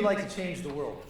like to change the world?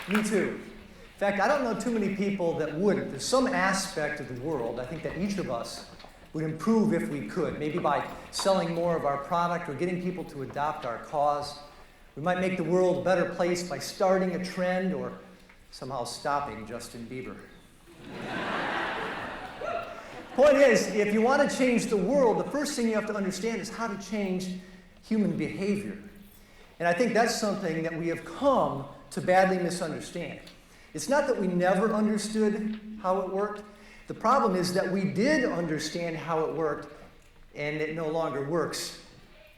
Me too. In fact, I don't know too many people that wouldn't. There's some aspect of the world, I think, that each of us would improve if we could, maybe by selling more of our product or getting people to adopt our cause. We might make the world a better place by starting a trend or somehow stopping Justin Bieber. Point is, if you want to change the world, the first thing you have to understand is how to change human behavior. And I think that's something that we have come to badly misunderstand. It's not that we never understood how it worked. The problem is that we did understand how it worked, and it no longer works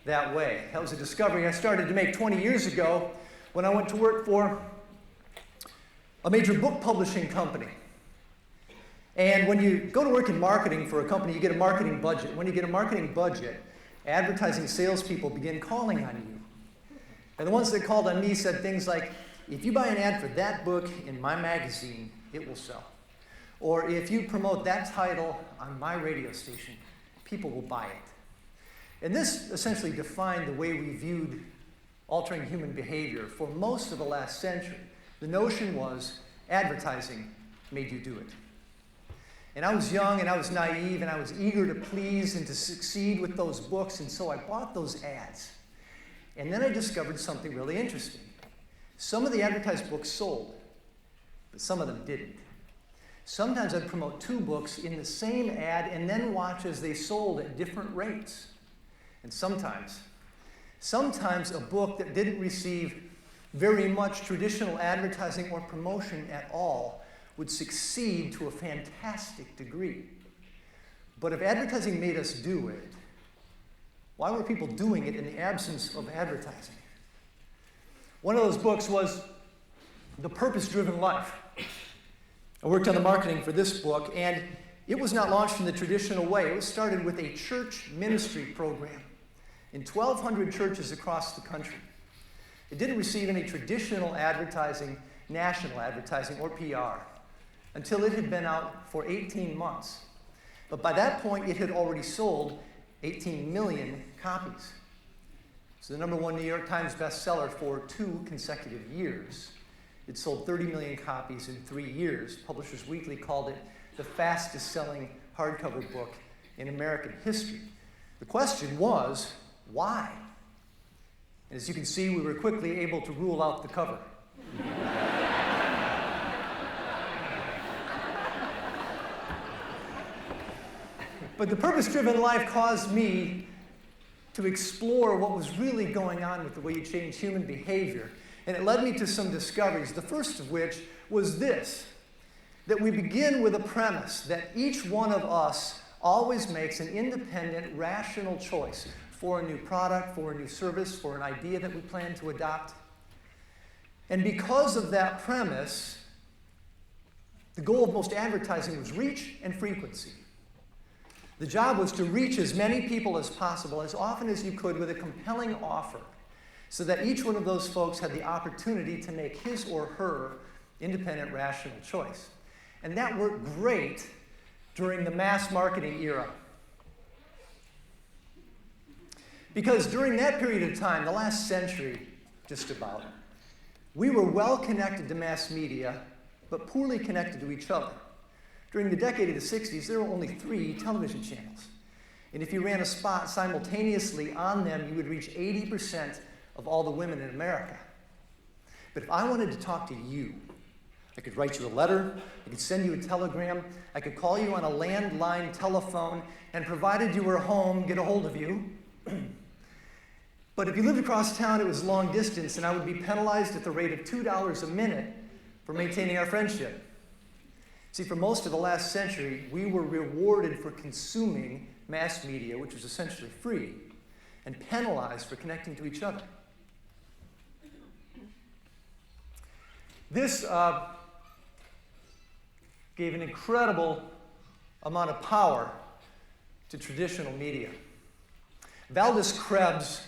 that way. That was a discovery I started to make 20 years ago when I went to work for a major book publishing company. And when you go to work in marketing for a company, you get a marketing budget. When you get a marketing budget, advertising salespeople begin calling on you. And the ones that called on me said things like, if you buy an ad for that book in my magazine, it will sell. Or if you promote that title on my radio station, people will buy it. And this essentially defined the way we viewed altering human behavior for most of the last century. The notion was advertising made you do it. And I was young and I was naive and I was eager to please and to succeed with those books, and so I bought those ads. And then I discovered something really interesting. Some of the advertised books sold, but some of them didn't. Sometimes I'd promote two books in the same ad and then watch as they sold at different rates. And sometimes a book that didn't receive very much traditional advertising or promotion at all would succeed to a fantastic degree. But if advertising made us do it, why were people doing it in the absence of advertising? One of those books was The Purpose-Driven Life. I worked on the marketing for this book, and it was not launched in the traditional way. It was started with a church ministry program in 1,200 churches across the country. It didn't receive any traditional advertising, national advertising, or PR until it had been out for 18 months. But by that point, it had already sold 18 million copies. It's the #1 New York Times bestseller for 2 consecutive years. It sold 30 million copies in 3 years. Publishers Weekly called it the fastest-selling hardcover book in American history. The question was, why? And as you can see, we were quickly able to rule out the cover. But The Purpose-Driven Life caused me to explore what was really going on with the way you change human behavior. And it led me to some discoveries, the first of which was this, that we begin with a premise that each one of us always makes an independent, rational choice for a new product, for a new service, for an idea that we plan to adopt. And because of that premise, the goal of most advertising was reach and frequency. The job was to reach as many people as possible, as often as you could, with a compelling offer, so that each one of those folks had the opportunity to make his or her independent, rational choice. And that worked great during the mass marketing era. Because during that period of time, the last century, just about, we were well connected to mass media, but poorly connected to each other. During the decade of the 60s, there were only 3 television channels. And if you ran a spot simultaneously on them, you would reach 80% of all the women in America. But if I wanted to talk to you, I could write you a letter, I could send you a telegram, I could call you on a landline telephone, and provided you were home, get a hold of you. But if you lived across town, it was long distance, and I would be penalized at the rate of $2 a minute for maintaining our friendship. See, for most of the last century, we were rewarded for consuming mass media, which was essentially free, and penalized for connecting to each other. This gave an incredible amount of power to traditional media. Valdez Krebs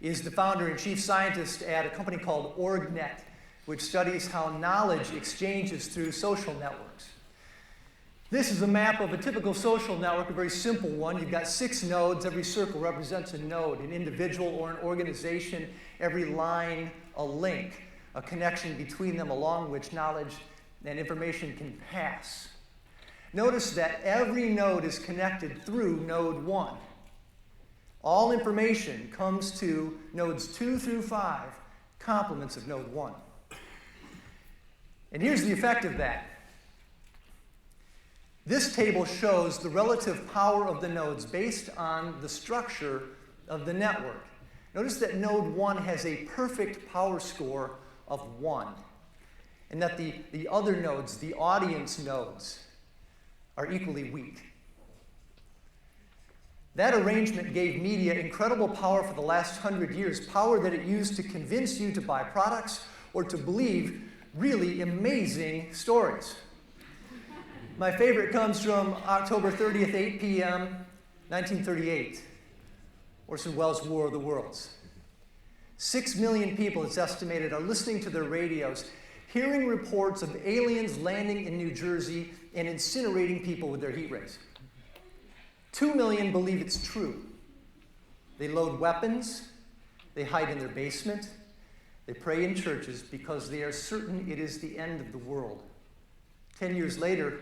is the founder and chief scientist at a company called OrgNet, which studies how knowledge exchanges through social networks. This is a map of a typical social network, a very simple one. You've got 6 nodes. Every circle represents a node, an individual or an organization. Every line, a link, a connection between them along which knowledge and information can pass. Notice that every node is connected through node 1. All information comes to nodes 2 through 5, complements of node 1. And here's the effect of that. This table shows the relative power of the nodes based on the structure of the network. Notice that node 1 has a perfect power score of 1, and that the other nodes, the audience nodes, are equally weak. That arrangement gave media incredible power for the last 100 years, power that it used to convince you to buy products or to believe really amazing stories. My favorite comes from October 30th, 8 p.m., 1938, Orson Welles' War of the Worlds. 6 million people, it's estimated, are listening to their radios, hearing reports of aliens landing in New Jersey and incinerating people with their heat rays. 2 million believe it's true. They load weapons, they hide in their basement, they pray in churches because they are certain it is the end of the world. 10 years later,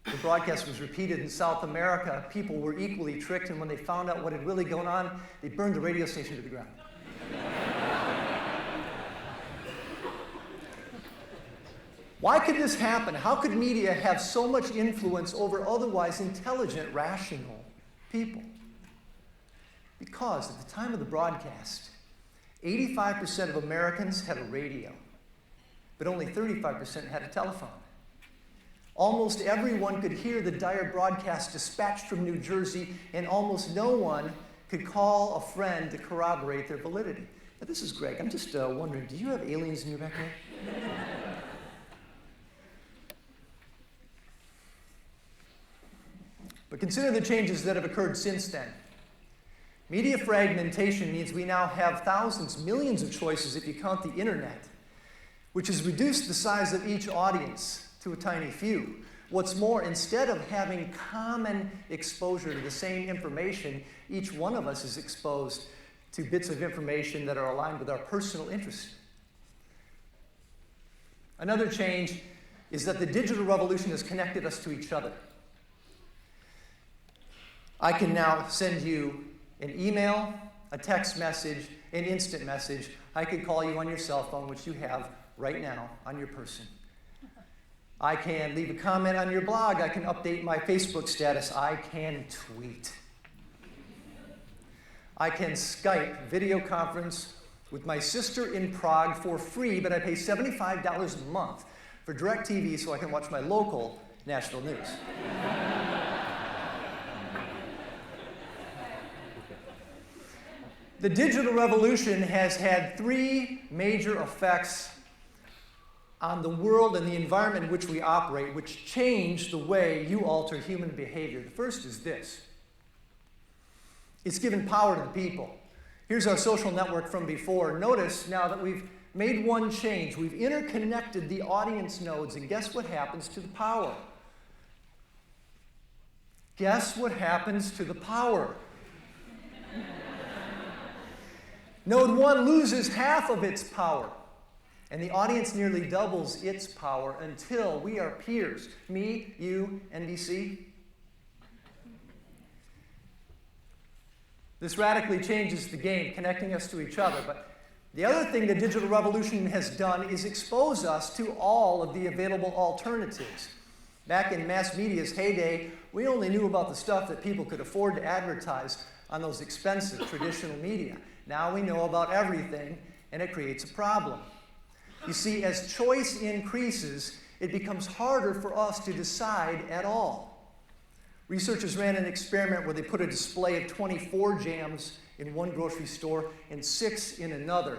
the broadcast was repeated in South America. People were equally tricked, and when they found out what had really gone on, they burned the radio station to the ground. Why could this happen? How could media have so much influence over otherwise intelligent, rational people? Because at the time of the broadcast, 85% of Americans had a radio, but only 35% had a telephone. Almost everyone could hear the dire broadcast dispatched from New Jersey, and almost no one could call a friend to corroborate their validity. Now, this is Greg. I'm just wondering, do you have aliens in your backyard? But consider the changes that have occurred since then. Media fragmentation means we now have thousands, millions of choices if you count the internet, which has reduced the size of each audience to a tiny few. What's more, instead of having common exposure to the same information, each one of us is exposed to bits of information that are aligned with our personal interests. Another change is that the digital revolution has connected us to each other. I can now send you an email, a text message, an instant message. I can call you on your cell phone, which you have right now on your person. I can leave a comment on your blog. I can update my Facebook status. I can tweet. I can Skype video conference with my sister in Prague for free, but I pay $75 a month for DirecTV so I can watch my local Nashville news. The digital revolution has had 3 major effects on the world and the environment in which we operate, which change the way you alter human behavior. The first is this. It's given power to the people. Here's our social network from before. Notice now that we've made one change. We've interconnected the audience nodes, and guess what happens to the power? Guess what happens to the power? Node 1 loses half of its power, and the audience nearly doubles its power until we are peers. Me, you, NBC. This radically changes the game, connecting us to each other. But the other thing the digital revolution has done is expose us to all of the available alternatives. Back in mass media's heyday, we only knew about the stuff that people could afford to advertise on those expensive traditional media. Now we know about everything, and it creates a problem. You see, as choice increases, it becomes harder for us to decide at all. Researchers ran an experiment where they put a display of 24 jams in one grocery store and 6 in another.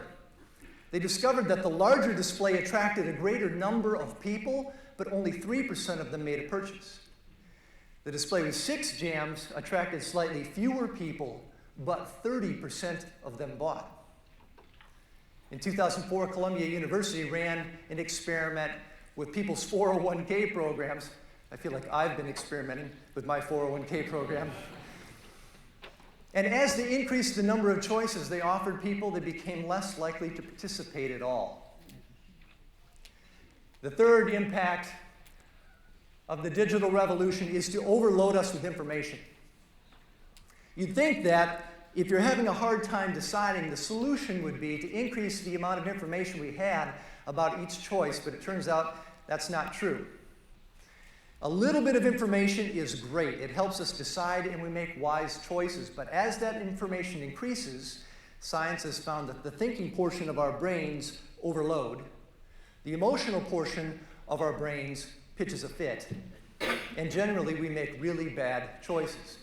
They discovered that the larger display attracted a greater number of people, but only 3% of them made a purchase. The display with 6 jams attracted slightly fewer people, but 30% of them bought. In 2004, Columbia University ran an experiment with people's 401k programs. I feel like I've been experimenting with my 401k program. And as they increased the number of choices they offered people, they became less likely to participate at all. The third impact of the digital revolution is to overload us with information. You'd think that if you're having a hard time deciding, the solution would be to increase the amount of information we had about each choice, but it turns out that's not true. A little bit of information is great. It helps us decide and we make wise choices. But as that information increases, science has found that the thinking portion of our brains overload. The emotional portion of our brains pitches a fit. And generally, we make really bad choices.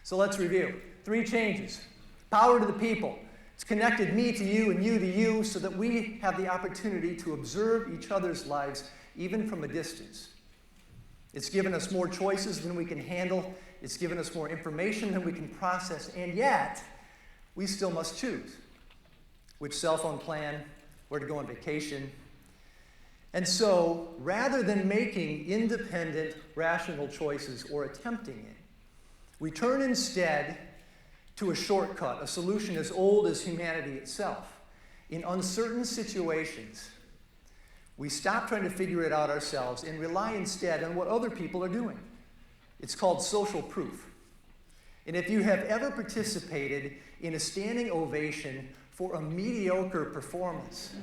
So let's review. 3 changes. Power to the people. It's connected me to you and you to you so that we have the opportunity to observe each other's lives even from a distance. It's given us more choices than we can handle. It's given us more information than we can process. And yet, we still must choose which cell phone plan, where to go on vacation. And so, rather than making independent, rational choices or attempting it, we turn instead to a shortcut, a solution as old as humanity itself. In uncertain situations, we stop trying to figure it out ourselves and rely instead on what other people are doing. It's called social proof. And if you have ever participated in a standing ovation for a mediocre performance,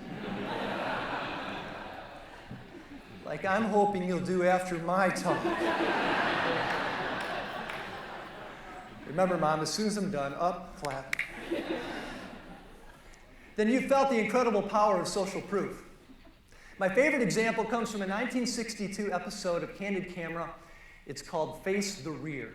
like I'm hoping you'll do after my talk. Remember, Mom, as soon as I'm done, up, clap. Then you felt the incredible power of social proof. My favorite example comes from a 1962 episode of Candid Camera. It's called Face the Rear.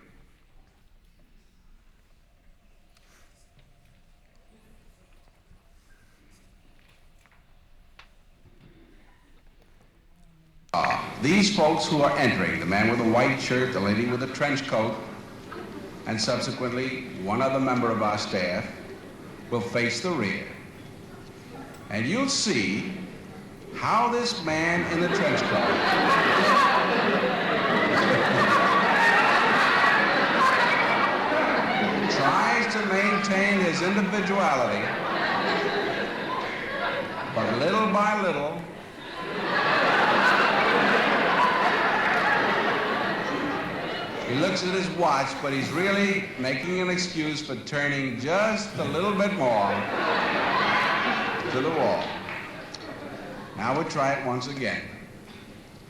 These folks who are entering, the man with the white shirt, the lady with the trench coat, and subsequently one other member of our staff, will face the rear. And you'll see how this man in the trench coat tries to maintain his individuality, but little by little, he looks at his watch, but he's really making an excuse for turning just a little bit more to the wall. Now we'll try it once again.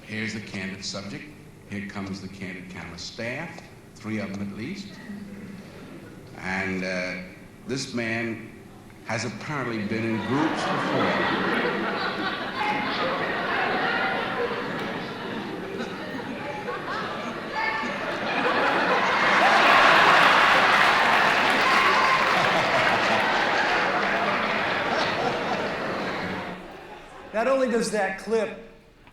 Here's the candid subject. Here comes the Candid Camera staff, 3 of them at least. And this man has apparently been in groups before. Not only does that clip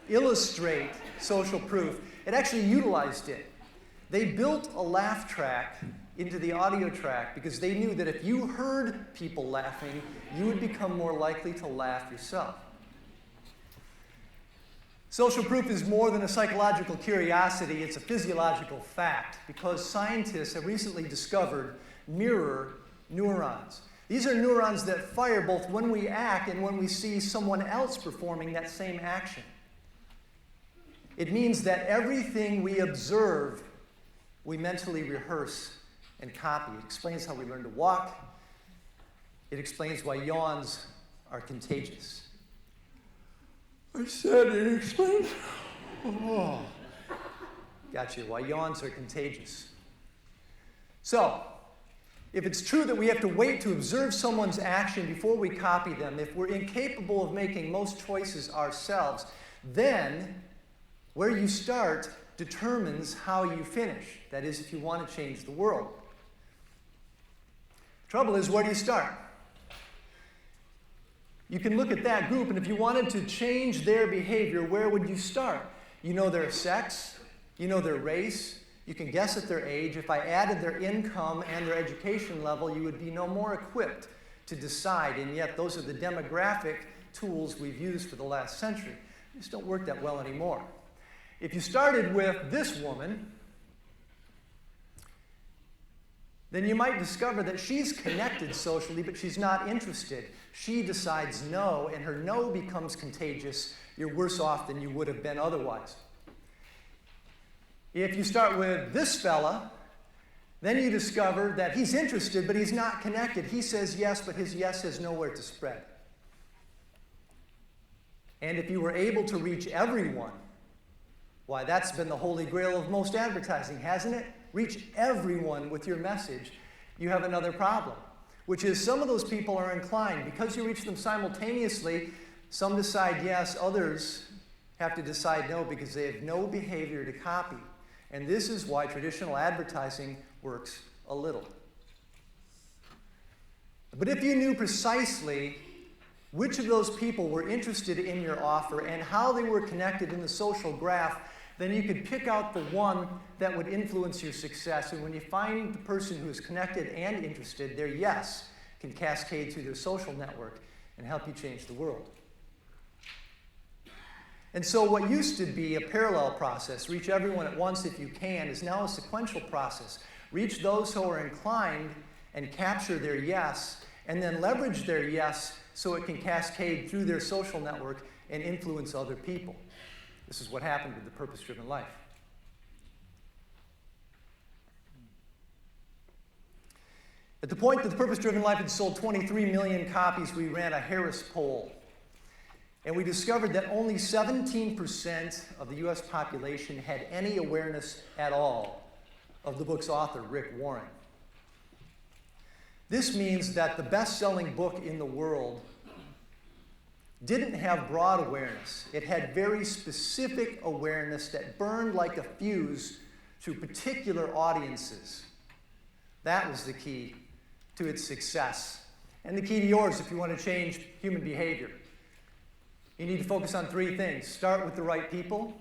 illustrate social proof, it actually utilized it. They built a laugh track into the audio track because they knew that if you heard people laughing, you would become more likely to laugh yourself. Social proof is more than a psychological curiosity, it's a physiological fact because scientists have recently discovered mirror neurons. These are neurons that fire both when we act and when we see someone else performing that same action. It means that everything we observe, we mentally rehearse and copy. It explains how we learn to walk. It explains why yawns are contagious. I said it explains. Oh. Got you. Why yawns are contagious. So, if it's true that we have to wait to observe someone's action before we copy them, if we're incapable of making most choices ourselves, then where you start determines how you finish. That is, if you want to change the world. Trouble is, where do you start? You can look at that group, and if you wanted to change their behavior, where would you start? You know their sex, you know their race, you can guess at their age. If I added their income and their education level, you would be no more equipped to decide, and yet those are the demographic tools we've used for the last century. They just don't work that well anymore. If you started with this woman, then you might discover that she's connected socially, but she's not interested. She decides no, and her no becomes contagious. You're worse off than you would have been otherwise. If you start with this fella, then you discover that he's interested, but he's not connected. He says yes, but his yes has nowhere to spread. And if you were able to reach everyone, why, that's been the holy grail of most advertising, hasn't it? Reach everyone with your message. You have another problem, which is some of those people are inclined. Because you reach them simultaneously, some decide yes, others have to decide no because they have no behavior to copy. And this is why traditional advertising works a little. But if you knew precisely which of those people were interested in your offer and how they were connected in the social graph, then you could pick out the one that would influence your success. And when you find the person who is connected and interested, their yes can cascade through their social network and help you change the world. And so what used to be a parallel process, reach everyone at once if you can, is now a sequential process. Reach those who are inclined and capture their yes, and then leverage their yes so it can cascade through their social network and influence other people. This is what happened with the purpose-driven life. At the point that the purpose-driven life had sold 23 million copies, we ran a Harris poll. And we discovered that only 17% of the US population had any awareness at all of the book's author, Rick Warren. This means that the best-selling book in the world didn't have broad awareness. It had very specific awareness that burned like a fuse to particular audiences. That was the key to its success, and the key to yours if you want to change human behavior. You need to focus on three things. Start with the right people,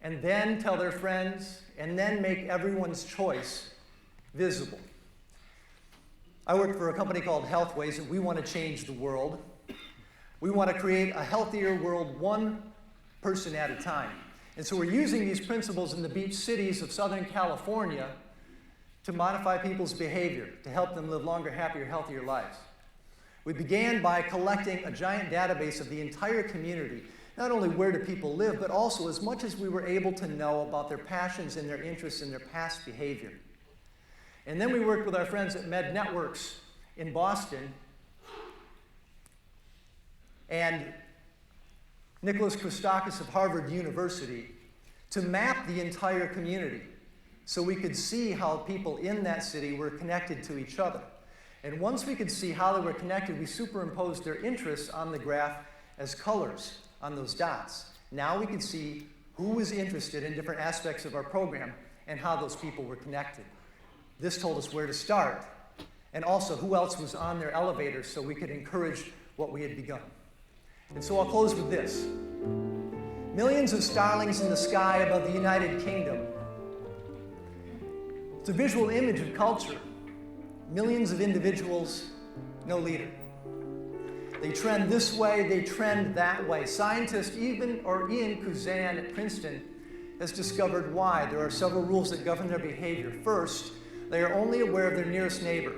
and then tell their friends, and then make everyone's choice visible. I work for a company called Healthways, and we want to change the world. We want to create a healthier world one person at a time. And so we're using these principles in the beach cities of Southern California to modify people's behavior, to help them live longer, happier, healthier lives. We began by collecting a giant database of the entire community, not only where do people live, but also as much as we were able to know about their passions and their interests and their past behavior. And then we worked with our friends at Med Networks in Boston and Nicholas Christakis of Harvard University to map the entire community so we could see how people in that city were connected to each other. And once we could see how they were connected, we superimposed their interests on the graph as colors on those dots. Now we could see who was interested in different aspects of our program and how those people were connected. This told us where to start, and also who else was on their elevator so we could encourage what we had begun. And so I'll close with this. Millions of starlings in the sky above the United Kingdom. It's a visual image of culture. Millions of individuals, no leader. They trend this way, they trend that way. Scientist Ian Kuzan at Princeton has discovered why. There are several rules that govern their behavior. First, they are only aware of their nearest neighbor.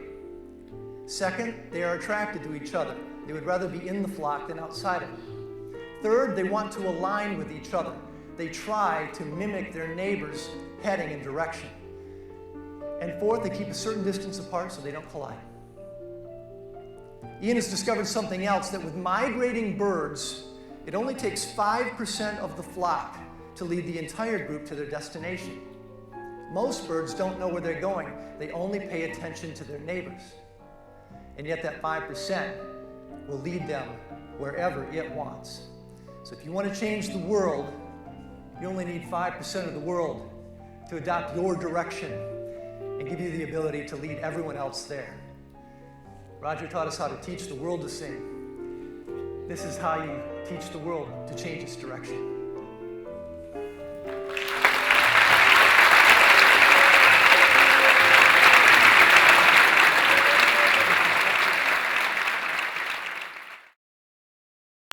Second, they are attracted to each other. They would rather be in the flock than outside of it. Third, they want to align with each other. They try to mimic their neighbor's heading and direction. And fourth, they keep a certain distance apart so they don't collide. Ian has discovered something else, that with migrating birds, it only takes 5% of the flock to lead the entire group to their destination. Most birds don't know where they're going. They only pay attention to their neighbors. And yet that 5% will lead them wherever it wants. So if you want to change the world, you only need 5% of the world to adopt your direction and give you the ability to lead everyone else there. Roger taught us how to teach the world to sing. This is how you teach the world to change its direction.